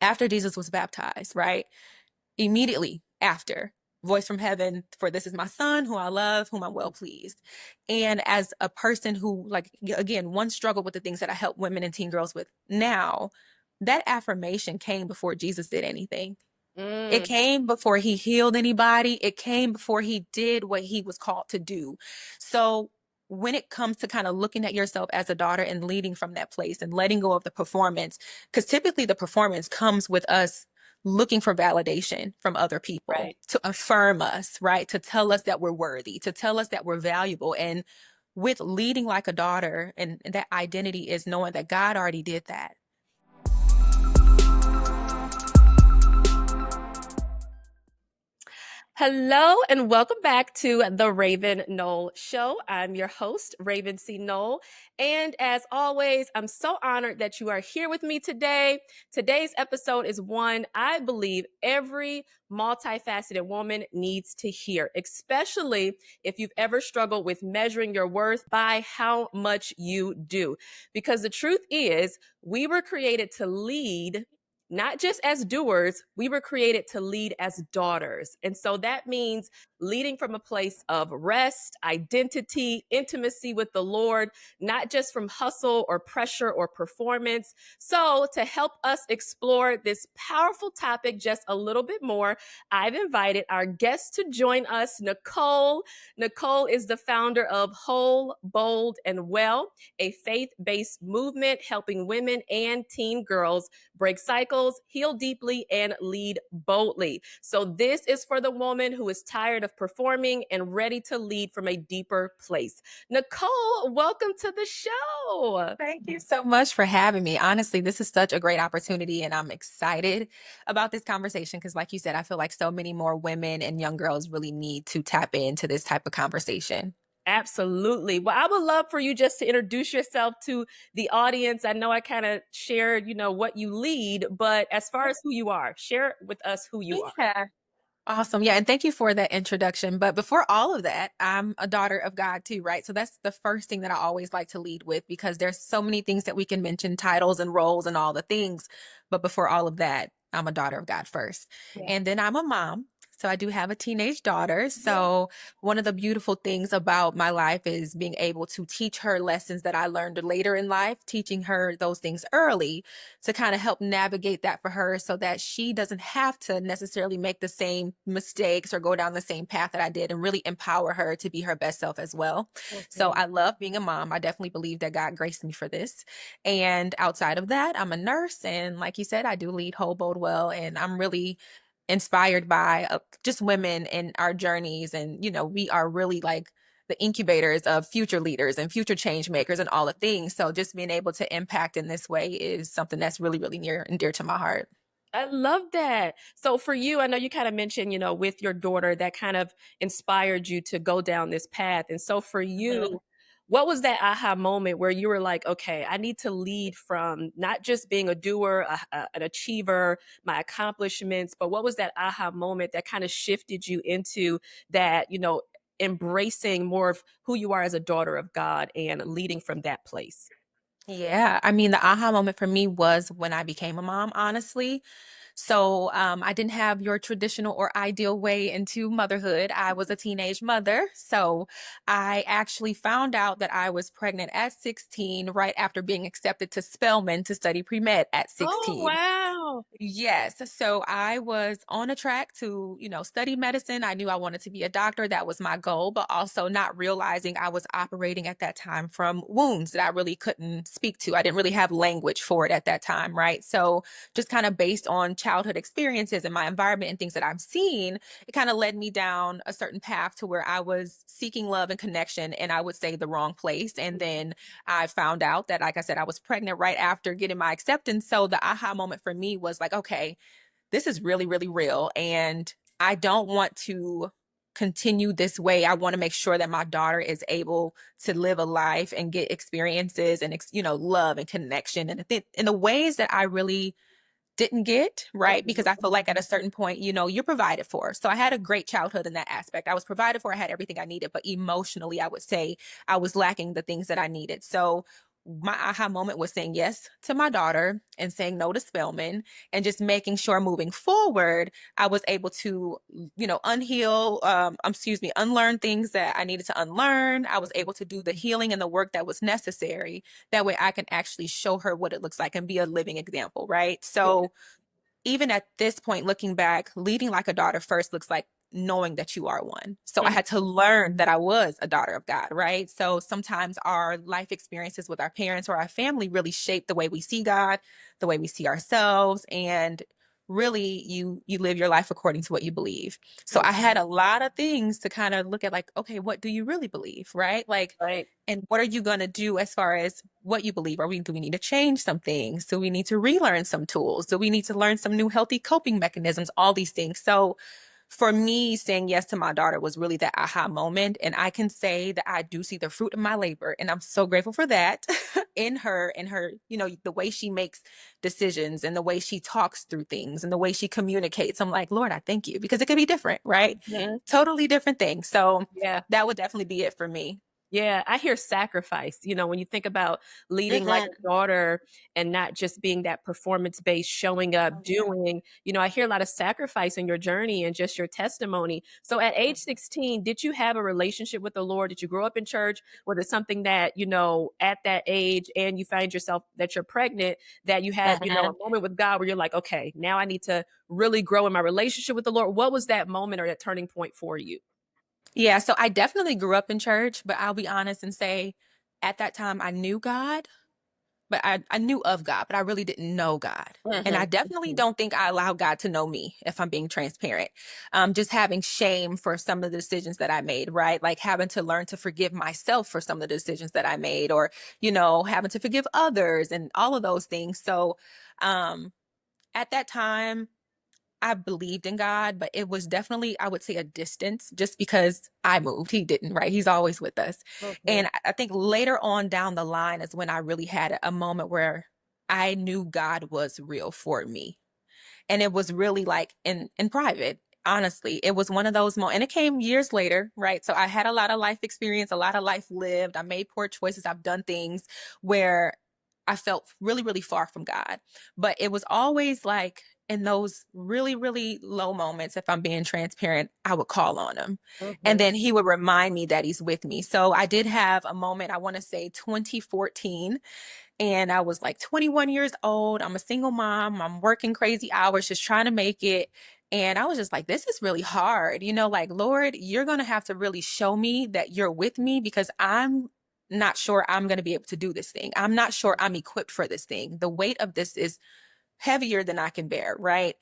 after Jesus was baptized, right? Immediately after, voice from heaven, for this is my son who I love, whom I'm well pleased. And as a person who, like, again, once struggled with the things that I help women and teen girls with now, that affirmation came before Jesus did anything. It Mm, came before he healed anybody. It came before he did what he was called to do. So when it comes to kind of looking at yourself as a daughter and leading from that place and letting go of the performance, because typically the performance comes with us looking for validation from other people right. to affirm us, right? To tell us that we're worthy, to tell us that we're valuable. And with leading like a daughter, and that identity is knowing that God already did that. Hello and welcome back to the Raven Nole Show. I'm your host, Raven C. Nole. And as always, I'm so honored that you are here with me today. Today's episode is one I believe every multifaceted woman needs to hear, especially if you've ever struggled with measuring your worth by how much you do. Because the truth is, we were created to lead, not just as doers, we were created to lead as daughters. And so that means leading from a place of rest, identity, intimacy with the Lord, not just from hustle or pressure or performance. So, to help us explore this powerful topic just a little bit more, I've invited our guest to join us, Nicole. Nicole is the founder of Whole, Bold, and Well, a faith based movement helping women and teen girls break cycles, heal deeply, and lead boldly. So, this is for the woman who is tired of performing and ready to lead from a deeper place. Nicole, welcome to the show. Thank you so much for having me. Honestly, this is such a great opportunity, and I'm excited about this conversation because, like you said, I feel like so many more women and young girls really need to tap into this type of conversation. Absolutely. Well, I would love for you just to introduce yourself to the audience. I know I kind of shared, what you lead, but as far as who you are, share with us who you are. Yeah. Awesome. Yeah. And thank you for that introduction. But before all of that, I'm a daughter of God too, right? So that's the first thing that I always like to lead with because there's so many things that we can mention, titles and roles and all the things. But before all of that, I'm a daughter of God first. Yeah. And then I'm a mom. So I do have a teenage daughter. Yeah. So one of the beautiful things about my life is being able to teach her lessons that I learned later in life, teaching her those things early to kind of help navigate that for her so that she doesn't have to necessarily make the same mistakes or go down the same path that I did, and really empower her to be her best self as well. So Okay. I love being a mom. I definitely believe that God graced me for this. And outside of that, I'm a nurse. And like you said, I do lead Whole Bold Well. And I'm really inspired by just women and our journeys. And, we are really like the incubators of future leaders and future change makers and all the things. So just being able to impact in this way is something that's really, really near and dear to my heart. I love that. So for you, I know you kind of mentioned, with your daughter that kind of inspired you to go down this path. And so for Mhm. you, what was that aha moment where you were like, okay, I need to lead from not just being a doer, an achiever, my accomplishments, but what was that aha moment that kind of shifted you into that, embracing more of who you are as a daughter of God and leading from that place? Yeah, I mean, the aha moment for me was when I became a mom, honestly. So I didn't have your traditional or ideal way into motherhood. I was a teenage mother. So I actually found out that I was pregnant at 16, right after being accepted to Spelman to study pre-med at Oh, 16. wow. Yes. So I was on a track to, study medicine. I knew I wanted to be a doctor. That was my goal, but also not realizing I was operating at that time from wounds that I really couldn't speak to. I didn't really have language for it at that time. Right. So just kind of based on childhood experiences and my environment and things that I've seen, it kind of led me down a certain path to where I was seeking love and connection, and I would say the wrong place. And then I found out that, like I said, I was pregnant right after getting my acceptance. So the aha moment for me was like, okay, this is really, really real. And I don't want to continue this way. I want to make sure that my daughter is able to live a life and get experiences and, love and connection and in the ways that I really didn't get, right? Because I feel like at a certain point, you're provided for. So I had a great childhood in that aspect. I was provided for, I had everything I needed, but emotionally, I would say I was lacking the things that I needed. So my aha moment was saying yes to my daughter and saying no to Spelman, and just making sure moving forward, I was able to, unlearn things that I needed to unlearn. I was able to do the healing and the work that was necessary. That way I can actually show her what it looks like and be a living example, right? Yeah. So even at this point, looking back, leading like a daughter first looks like knowing that you are one. So I Mhm. had to learn that I was a daughter of God, right? So sometimes our life experiences with our parents or our family really shape the way we see God, the way we see ourselves, and really you live your life according to what you believe. So I had Mhm. a lot of things to kind of look at, like, okay, what do you really believe, right? Like, Right. and what are you going to do as far as what you believe? Do we need to change some things? Do we need to relearn some tools? Do we need to learn some new healthy coping mechanisms? All these things. So for me, saying yes to my daughter was really that aha moment. And I can say that I do see the fruit of my labor. And I'm so grateful for that in her, the way she makes decisions and the way she talks through things and the way she communicates. I'm like, Lord, I thank you, because it could be different, right? Mhm. Totally different thing. So Yeah. that would definitely be it for me. Yeah, I hear sacrifice. When you think about leading like Mhm. a daughter and not just being that performance based, showing up, doing, I hear a lot of sacrifice in your journey and just your testimony. So at age 16, did you have a relationship with the Lord? Did you grow up in church? Was it something that, at that age and you find yourself that you're pregnant, that you had, a Mhm. moment with God where you're like, okay, now I need to really grow in my relationship with the Lord? What was that moment or that turning point for you? Yeah, so I definitely grew up in church, but I'll be honest and say at that time I knew God, but I knew of God, but I really didn't know God. And I Mhm. definitely Mhm. don't think I allowed God to know me, if I'm being transparent. Just having shame for some of the decisions that I made, right? Like having to learn to forgive myself for some of the decisions that I made, or, having to forgive others and all of those things. So um, at that time, I believed in God, but it was definitely, I would say, a distance, just because I moved. He didn't, right? He's always with us. Mhm. And I think later on down the line is when I really had a moment where I knew God was real for me. And it was really like in private. Honestly, it was one of those moments, and it came years later, right? So I had a lot of life experience, a lot of life lived. I made poor choices. I've done things where I felt really, really far from God. But it was always like in those really, really low moments, if I'm being transparent, I would call on him. And Mhm. then he would remind me that he's with me. So I did have a moment, I want to say 2014, and I was like 21 years old. I'm a single mom. I'm working crazy hours, just trying to make it. And I was just like, this is really hard. Like, Lord, you're going to have to really show me that you're with me, because I'm not sure I'm going to be able to do this thing. I'm not sure I'm equipped for this thing. The weight of this is heavier than I can bear, right?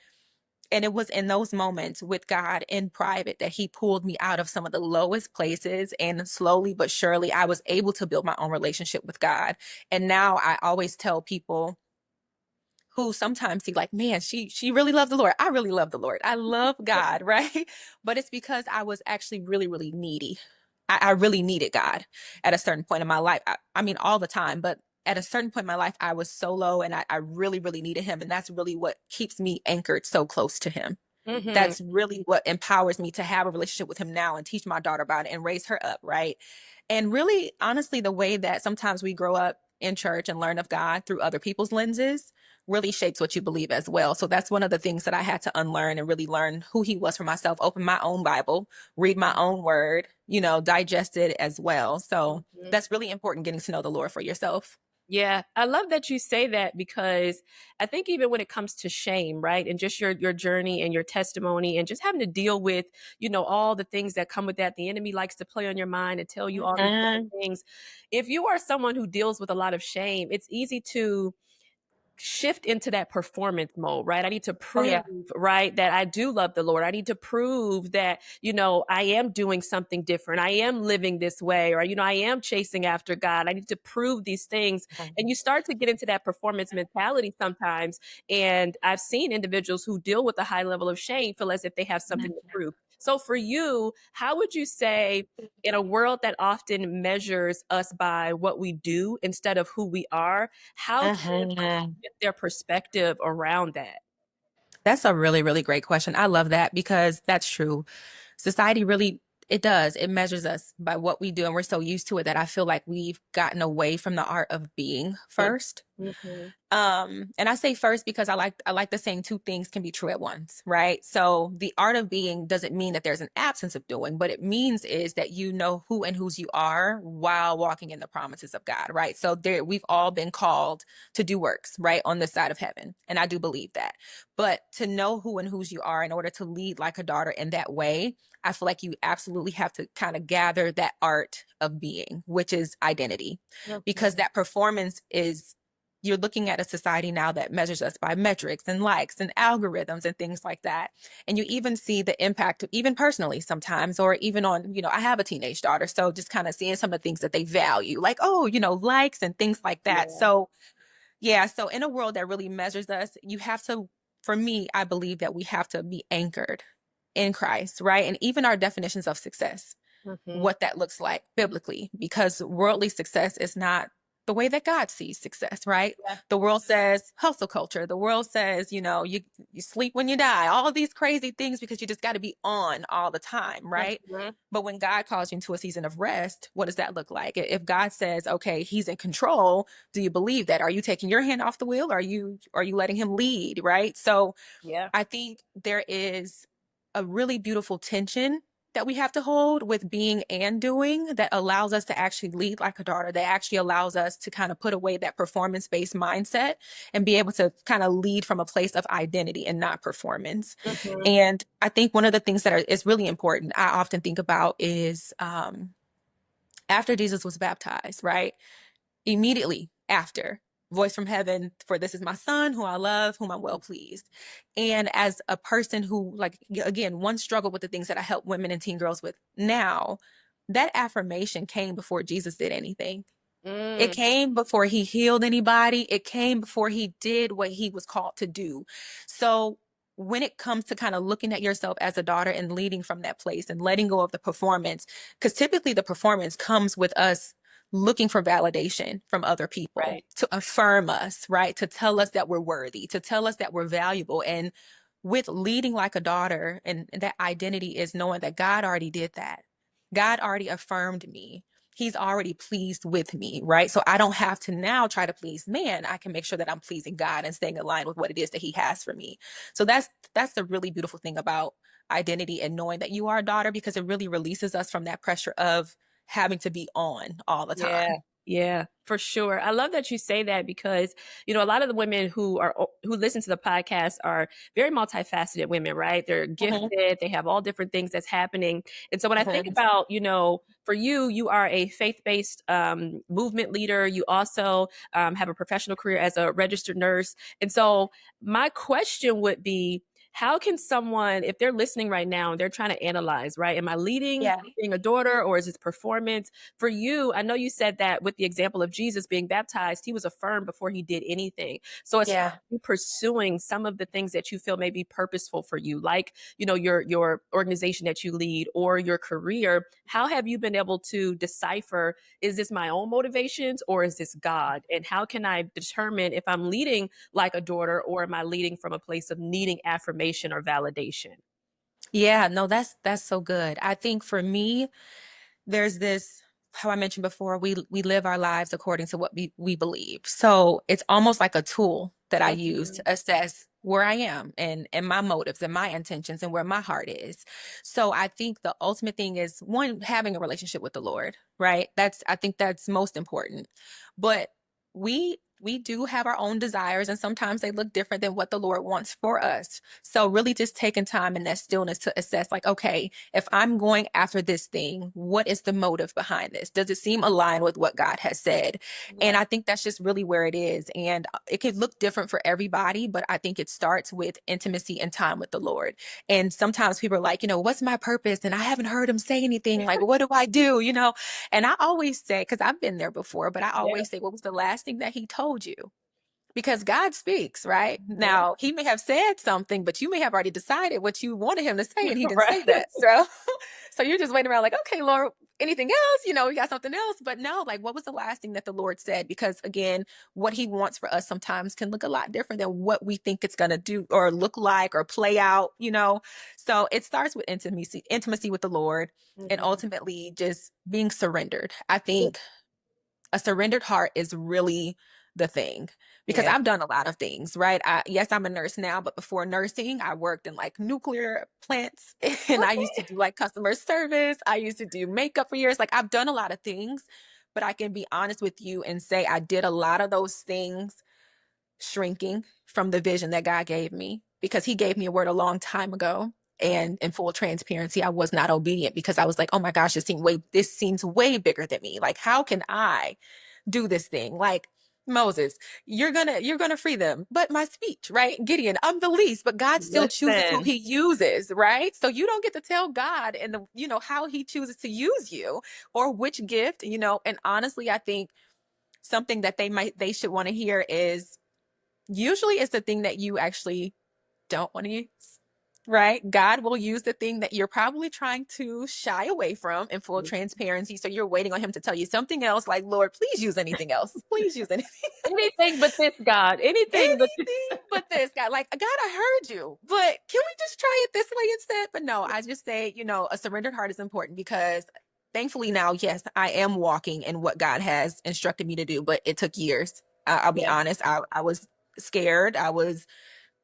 And it was in those moments with God in private that he pulled me out of some of the lowest places. And slowly but surely, I was able to build my own relationship with God. And now I always tell people who sometimes see, like, man, she really loved the Lord. I really love the Lord. I love God, right? But it's because I was actually really, really needy. I really needed God at a certain point in my life. I mean, all the time, but at a certain point in my life, I was so low, and I really, really needed him. And that's really what keeps me anchored so close to him. Mhm. That's really what empowers me to have a relationship with him now and teach my daughter about it and raise her up, right? And really, honestly, the way that sometimes we grow up in church and learn of God through other people's lenses really shapes what you believe as well. So that's one of the things that I had to unlearn and really learn who he was for myself, open my own Bible, read my own word, digest it as well. So Mhm. that's really important, getting to know the Lord for yourself. Yeah, I love that you say that because I think even when it comes to shame, right? And just your journey and your testimony and just having to deal with, all the things that come with that. The enemy likes to play on your mind and tell you all these different Mhm. things. If you are someone who deals with a lot of shame, it's easy to shift into that performance mode, right? I need to Oh, prove, yeah. right, that I do love the Lord. I need to prove that, I am doing something different. I am living this way, or, I am chasing after God. I need to prove these things. And you start to get into that performance mentality sometimes. And I've seen individuals who deal with a high level of shame feel as if they have something to prove. So for you, how would you say, in a world that often measures us by what we do instead of who we are, how can Mhm. shift their perspective around that? That's a really, really great question. I love that, because that's true. Society really It does. It measures us by what we do. And we're so used to it that I feel like we've gotten away from the art of being first. Mhm. And I say first because I like the saying two things can be true at once, right? So the art of being doesn't mean that there's an absence of doing. What it means is that you know who and whose you are while walking in the promises of God, right? So there we've all been called to do works, right, on this side of heaven. And I do believe that. But to know who and whose you are in order to lead like a daughter in that way, I feel like you absolutely have to kind of gather that art of being, which is identity, because Mhm. that performance is you're looking at a society now that measures us by metrics and likes and algorithms and things like that. And you even see the impact, even personally sometimes, or even on, I have a teenage daughter. So just kind of seeing some of the things that they value, like, oh, likes and things like that. Yeah. So, yeah. So in a world that really measures us, you have to, for me, I believe that we have to be anchored in Christ, right? And even our definitions of success, Mhm. what that looks like biblically, because worldly success is not the way that God sees success, right? Yeah. The world says hustle culture. The world says, you sleep when you die, all of these crazy things because you just got to be on all the time, right? Mhm. But when God calls you into a season of rest, what does that look like? If God says, okay, he's in control, do you believe that? Are you taking your hand off the wheel? Are you letting him lead, right? So Yeah. I think there is a really beautiful tension that we have to hold with being and doing that allows us to actually lead like a daughter, that actually allows us to kind of put away that performance based mindset and be able to kind of lead from a place of identity and not performance. Mhm. And I think one of the things is really important, I often think about is after Jesus was baptized, right? Immediately after, voice from heaven, for this is my son who I love, whom I'm well pleased. And as a person who, like, again, once struggled with the things that I help women and teen girls with now, that affirmation came before Jesus did anything. It Mm. came before he healed anybody. It came before he did what he was called to do. So when it comes to kind of looking at yourself as a daughter and leading from that place and letting go of the performance, because typically the performance comes with us looking for validation from other people Right. to affirm us, right? To tell us that we're worthy, to tell us that we're valuable. And with leading like a daughter, and that identity is knowing that God already did that. God already affirmed me. He's already pleased with me, right? So I don't have to now try to please man. I can make sure that I'm pleasing God and staying aligned with what it is that he has for me. So that's the really beautiful thing about identity and knowing that you are a daughter, because it really releases us from that pressure of having to be on all the Yeah. time. Yeah, for sure. I love that you say that because, a lot of the women who listen to the podcast are very multifaceted women, right? They're Mhm, gifted, they have all different things that's happening. And so when I think mhm. about, for you, you are a faith-based movement leader. You also have a professional career as a registered nurse. And so my question would be, how can someone, if they're listening right now and they're trying to analyze, right? Am I leading, Yeah, being a daughter, or is this performance? For you, I know you said that with the example of Jesus being baptized, he was affirmed before he did anything. So as far yeah. as you pursuing some of the things that you feel may be purposeful for you, like, your organization that you lead or your career, how have you been able to decipher, is this my own motivations or is this God? And how can I determine if I'm leading like a daughter or am I leading from a place of needing affirmation or validation? Yeah, no, that's so good. I think for me, there's this, how I mentioned before, we live our lives according to what we believe. So it's almost like a tool that I use Mhm. to assess where I am and my motives and my intentions and where my heart is. So I think the ultimate thing is, one, having a relationship with the Lord, right? I think that's most important. But we do have our own desires, and sometimes they look different than what the Lord wants for us. So really just taking time in that stillness to assess, like, okay, if I'm going after this thing, what is the motive behind this? Does it seem aligned with what God has said? Yeah. And I think that's just really where it is. And it could look different for everybody, but I think it starts with intimacy and time with the Lord. And sometimes people are like, what's my purpose? And I haven't heard him say anything. Like, what do I do? And I always say, because I've been there before, but I Yeah. always say, what was the last thing that he told you? Because God speaks, right? Yeah. Now, he may have said something, but you may have already decided what you wanted him to say, and he didn't Right. say that. So, so you're just waiting around like, okay, Lord, anything else? We got something else. But no, like, what was the last thing that the Lord said? Because again, what he wants for us sometimes can look a lot different than what we think it's going to do or look like or play out. So it starts with intimacy with the Lord, and Mhm. ultimately just being surrendered. I think a surrendered heart is really the thing, because Yeah. I've done a lot of things, right? Yes, I'm a nurse now, but before nursing, I worked in like nuclear plants and I used to Okay. do like customer service. I used to do makeup for years. Like I've done a lot of things, but I can be honest with you and say I did a lot of those things shrinking from the vision that God gave me, because he gave me a word a long time ago. Mhm. And in full transparency, I was not obedient because I was like, oh my gosh, this seems way bigger than me. Like, how can I do this thing? Like, Moses, you're gonna free them. But my speech, right? Gideon, I'm the least, but God still chooses who Listen. he uses, right? So you don't get to tell God and how he chooses to use you or which gift. And honestly, I think something that they should want to hear is usually it's the thing that you actually don't want to use, right? God will use the thing that you're probably trying to shy away from in full transparency. So you're waiting on him to tell you something else, like, Lord, please use anything else. Please use anything. Anything but this, God. Anything but this. Anything but this, God. Like, God, I heard you, but can we just try it this way instead? But no, I just say, a surrendered heart is important because thankfully now, yes, I am walking in what God has instructed me to do, but it took years. I'll be Yeah. honest. I was scared. I was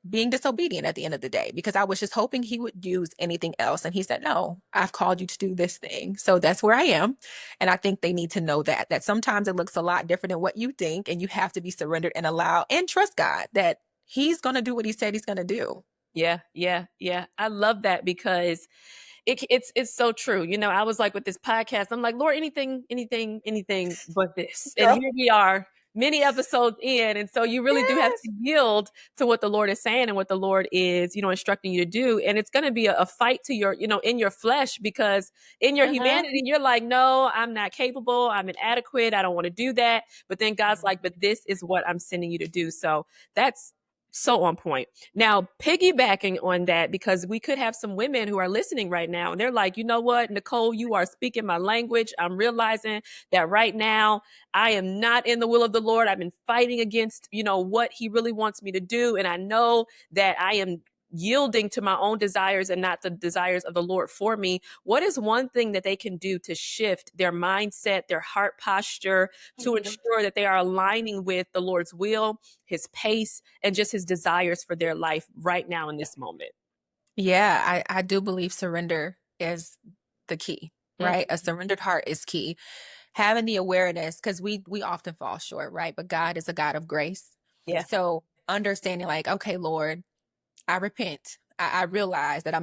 being disobedient at the end of the day because I was just hoping he would use anything else. And he said, no, I've called you to do this thing. So that's where I am. And I think they need to know that sometimes it looks a lot different than what you think. And you have to be surrendered and allow and trust God that he's going to do what he said he's going to do. Yeah. Yeah. Yeah. I love that because it's so true. I was like with this podcast, I'm like, Lord, anything but this. And Girl. here we are, many episodes in. And so you really do have Yes. to yield to what the Lord is saying and what the Lord is, instructing you to do. And it's going to be a fight to in your flesh, because in your Uh-huh. humanity, you're like, no, I'm not capable. I'm inadequate. I don't want to do that. But then God's like, but this is what I'm sending you to do. So that's so on point. Now, piggybacking on that, because we could have some women who are listening right now and they're like, you know what, Nicole, you are speaking my language. I'm realizing that right now I am not in the will of the Lord. I've been fighting against, what he really wants me to do. And I know that I am yielding to my own desires and not the desires of the Lord for me. What is one thing that they can do to shift their mindset, their heart posture, to Mhm. ensure that they are aligning with the Lord's will, his pace, and just his desires for their life right now in this moment? Yeah, I do believe surrender is the key, right? A Mhm. surrendered heart is key. Having the awareness, because we often fall short, right? But God is a God of grace. Yeah. So understanding like, okay, Lord, I repent. I realize that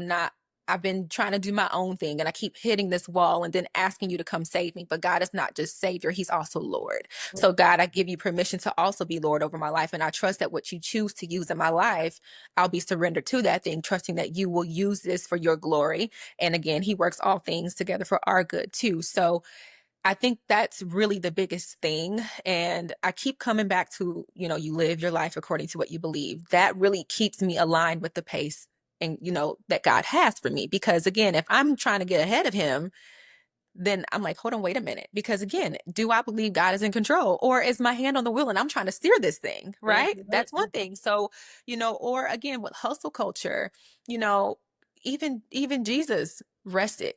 I've been trying to do my own thing and I keep hitting this wall and then asking you to come save me. But God is not just Savior, He's also Lord. So, God, I give you permission to also be Lord over my life. And I trust that what you choose to use in my life, I'll be surrendered to that thing, trusting that you will use this for your glory. And again, He works all things together for our good too. So, I think that's really the biggest thing. And I keep coming back to, you live your life according to what you believe. That really keeps me aligned with the pace and, that God has for me. Because again, if I'm trying to get ahead of him, then I'm like, hold on, wait a minute. Because again, do I believe God is in control or is my hand on the wheel and I'm trying to steer this thing? Right. That's one Mhm. thing. So, or again, with hustle culture, you know, even Jesus rested.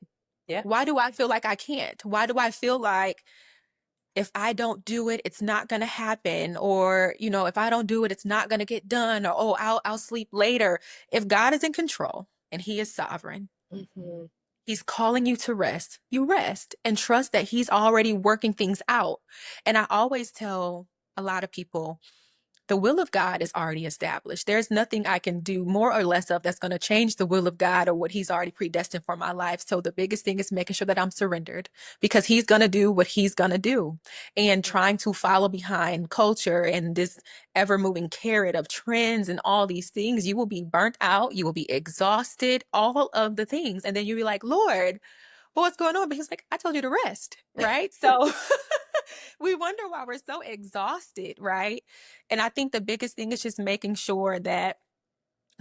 Yeah. Why do I feel like I can't? Why do I feel like if I don't do it, it's not going to happen? Or, if I don't do it, it's not going to get done. Or, oh, I'll sleep later. If God is in control and he is sovereign, Mhm. he's calling you to rest. You rest and trust that he's already working things out. And I always tell a lot of people, the will of God is already established. There's nothing I can do more or less of that's going to change the will of God or what he's already predestined for my life. So the biggest thing is making sure that I'm surrendered because he's going to do what he's going to do. And trying to follow behind culture and this ever moving carrot of trends and all these things, you will be burnt out. You will be exhausted, all of the things. And then you'll be like, Lord, well, what's going on? But he's like, I told you to rest. Right. So We wonder why we're so exhausted, right? And I think the biggest thing is just making sure that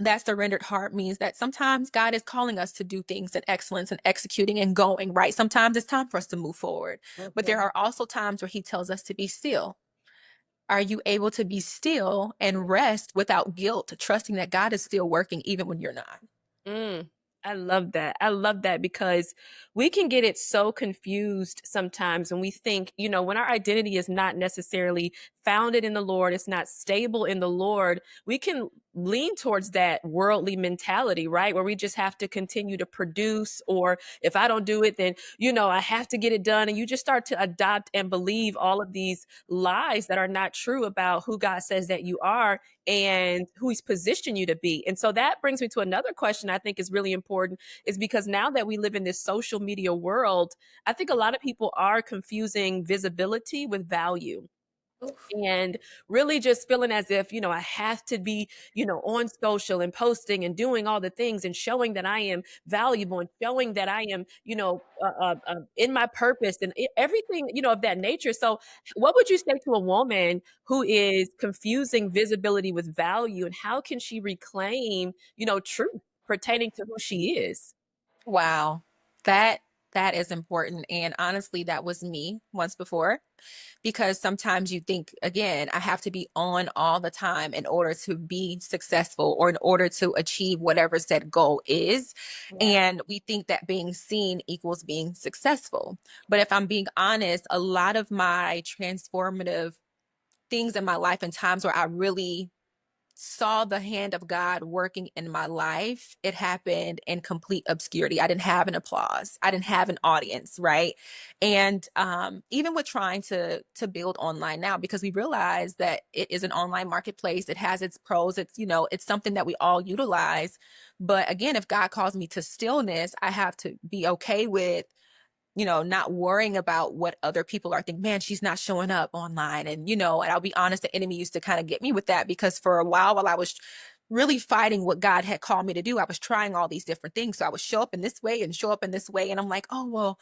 that surrendered heart means that sometimes God is calling us to do things in excellence and executing and going, right? Sometimes it's time for us to move forward. But there Mhm. are also times where He tells us to be still. Are you able to be still and rest without guilt, trusting that God is still working even when you're not? Mm, I love that. I love that because we can get it so confused sometimes when we think, when our identity is not necessarily founded in the Lord, it's not stable in the Lord, we can lean towards that worldly mentality, right? Where we just have to continue to produce, or if I don't do it, then, I have to get it done. And you just start to adopt and believe all of these lies that are not true about who God says that you are and who He's positioned you to be. And so that brings me to another question I think is really important, is because now that we live in this social media world, I think a lot of people are confusing visibility with value, Oof. and really just feeling as if, I have to be, on social and posting and doing all the things and showing that I am valuable and showing that I am, in my purpose and everything, of that nature. So, what would you say to a woman who is confusing visibility with value, and how can she reclaim, truth pertaining to who she is? Wow. That that is important. And honestly, that was me once before, because sometimes you think, again, I have to be on all the time in order to be successful or in order to achieve whatever said goal is. Yeah. And we think that being seen equals being successful. But if I'm being honest, a lot of my transformative things in my life and times where I really saw the hand of God working in my life, it happened in complete obscurity. I didn't have an applause. I didn't have an audience, right? And even with trying to build online now, because we realize that it is an online marketplace, it has its pros. It's it's something that we all utilize. But again, if God calls me to stillness, I have to be okay with not worrying about what other people are thinking. Man, she's not showing up online. And I'll be honest, the enemy used to kind of get me with that, because for a while I was really fighting what God had called me to do, I was trying all these different things. So I would show up in this way and show up in this way. And I'm like, oh, well,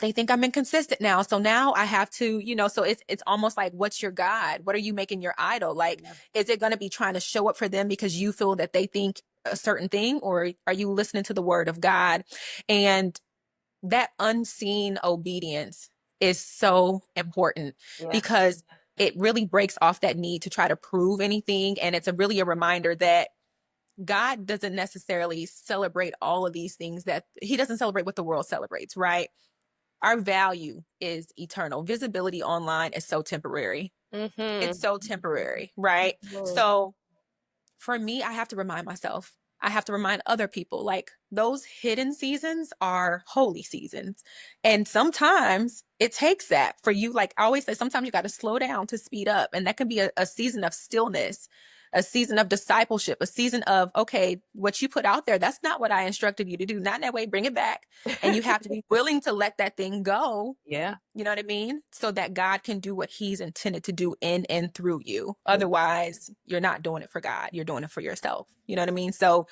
they think I'm inconsistent now. So now I have to, so it's almost like, what's your God? What are you making your idol? Like, Yeah. is it going to be trying to show up for them because you feel that they think a certain thing, or are you listening to the word of God? And that unseen obedience is so important, Yeah. because it really breaks off that need to try to prove anything. And it's really a reminder that God doesn't necessarily celebrate all of these things, that He doesn't celebrate what the world celebrates, right? Our value is eternal. Visibility online is so temporary. It's Mm-hmm. so temporary, right? So for me, I have to remind myself, I have to remind other people, like, those hidden seasons are holy seasons. And sometimes it takes that for you. Like I always say, sometimes you got to slow down to speed up. And that can be a season of stillness, a season of discipleship, a season of, okay, what you put out there, that's not what I instructed you to do. Not in that way, bring it back. And you have to be willing to let that thing go, Yeah. you know what I mean? So that God can do what He's intended to do in and through you. Otherwise, you're not doing it for God. You're doing it for yourself. You know what I mean? So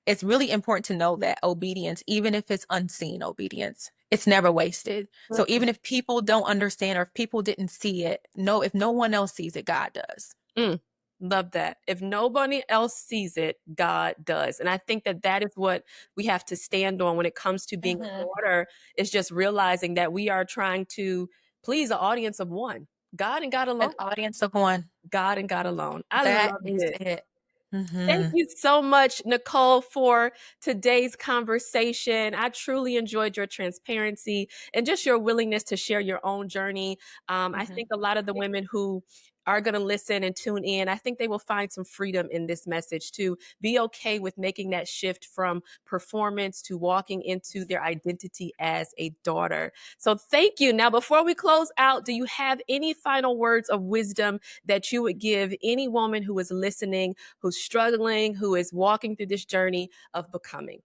it's really important to know that obedience, even if it's unseen obedience, it's never wasted. So even if people don't understand, or if people didn't see it, no, if no one else sees it, God does. Mm, love that. If nobody else sees it, God does. And I think that that is what we have to stand on when it comes to being a Mhm. daughter, is just realizing that we are trying to please an audience of one. God and God An alone. audience of one. God and God alone. I That love is it. it. Thank Hmm. you so much, Nicole, for today's conversation. I truly enjoyed your transparency and just your willingness to share your own journey. I Hmm. think a lot of the women who are going to listen and tune in, I think they will find some freedom in this message to be okay with making that shift from performance to walking into their identity as a daughter. So thank you. Now, before we close out, do you have any final words of wisdom that you would give any woman who is listening, who's struggling, who is walking through this journey of becoming?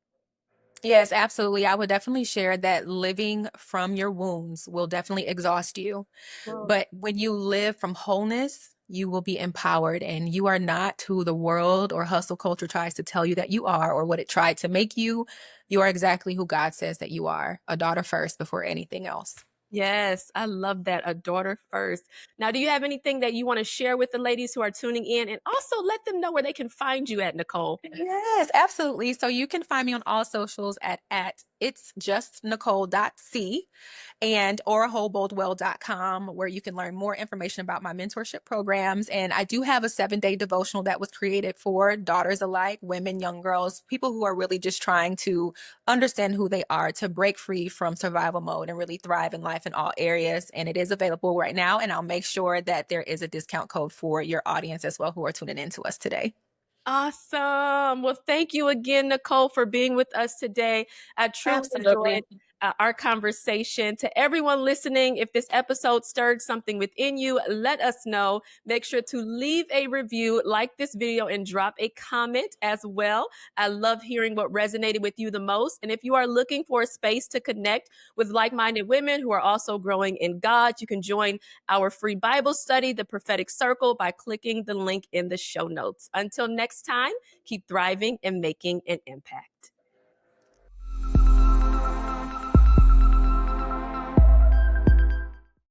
Yes, absolutely. I would definitely share that living from your wounds will definitely exhaust you. Mm, But when you live from wholeness, you will be empowered, and you are not who the world or hustle culture tries to tell you that you are, or what it tried to make you. You are exactly who God says that you are, a daughter first before anything else. Yes, I love that. A daughter first. Now, do you have anything that you want to share with the ladies who are tuning in? And also let them know where they can find you at, Nicole. Yes, absolutely. So you can find me on all socials at it's just Nicole.c and oraholboldwell.com, where you can learn more information about my mentorship programs. And I do have a 7-day devotional that was created for daughters alike, women, young girls, people who are really just trying to understand who they are, to break free from survival mode and really thrive in life in all areas. And it is available right now. And I'll make sure that there is a discount code for your audience as well who are tuning in to us today. Awesome. Well, thank you again, Nicole, for being with us today. I truly enjoyed Absolutely. our conversation. To everyone listening, if this episode stirred something within you, let us know. Make sure to leave a review, like this video, and drop a comment as well. I love hearing what resonated with you the most. And if you are looking for a space to connect with like minded women who are also growing in God, you can join our free Bible study, The Prophetic Circle, by clicking the link in the show notes. Until next time, keep thriving and making an impact.